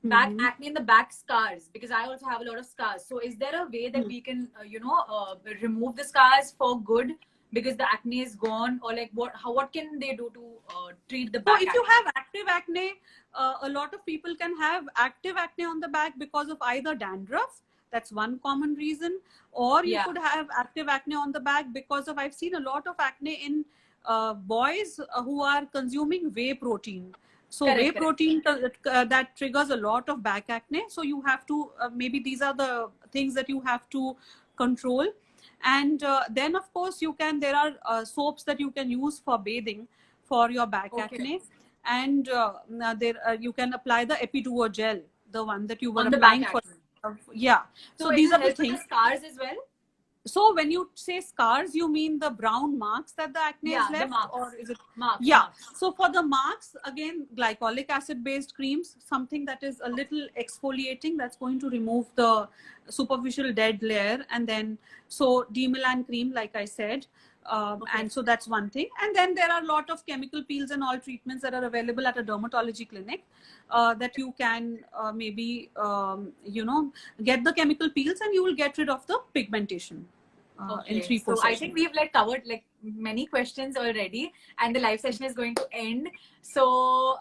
Back acne and the back scars, because I also have a lot of scars. So is there a way that we can, remove the scars for good because the acne is gone, or like what can they do to treat the back? So if you have active acne, a lot of people can have active acne on the back because of either dandruff. That's one common reason. Or you could have active acne on the back because of, I've seen a lot of acne in boys who are consuming whey protein. So whey protein that triggers a lot of back acne. So you have to, maybe these are the things that you have to control. And then of course you can, there are soaps that you can use for bathing for your back acne. And there you can apply the Epiduo gel, the one that you were applying for. So these are the things. Scars as well. So when you say scars, you mean the brown marks that the acne has left, or is it marks? So for the marks, again, glycolic acid based creams, something that is a little exfoliating, that's going to remove the superficial dead layer. And then so D-Milan cream, like I said, and so that's one thing. And then there are a lot of chemical peels and all treatments that are available at a dermatology clinic that you can maybe get the chemical peels, and you will get rid of the pigmentation. In 3-4 so sessions. I think we've covered many questions already, and the live session is going to end. So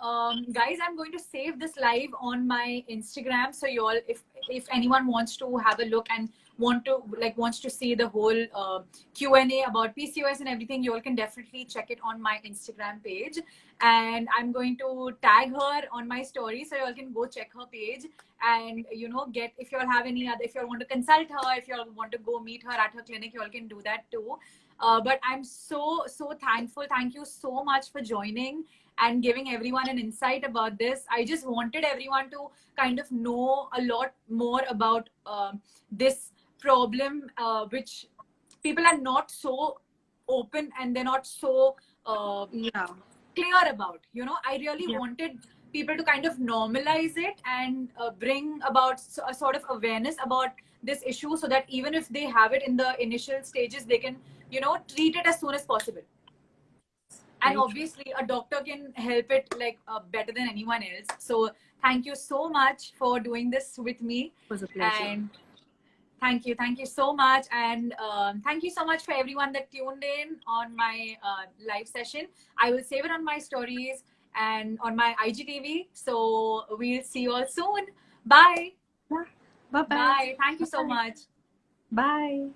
guys, I'm going to save this live on my Instagram, so you all, if anyone wants to have a look and wants to see the whole Q&A about PCOS and everything, you all can definitely check it on my Instagram page, and I'm going to tag her on my story, so you all can go check her page and get, if you all have any other, if you all want to consult her, if you all want to go meet her at her clinic, you all can do that too. But I'm so thankful. Thank you so much for joining and giving everyone an insight about this. I just wanted everyone to kind of know a lot more about this problem, which people are not so open and they're not so clear about. I really wanted people to kind of normalize it and bring about a sort of awareness about this issue, so that even if they have it in the initial stages, they can treat it as soon as possible. And obviously a doctor can help it better than anyone else. So thank you so much for doing this with me. It was a pleasure. And thank you so much. And thank you so much for everyone that tuned in on my live session. I will save it on my stories and on my IGTV. So we'll see you all soon. Bye. Bye. Bye. Thank you so much. Bye.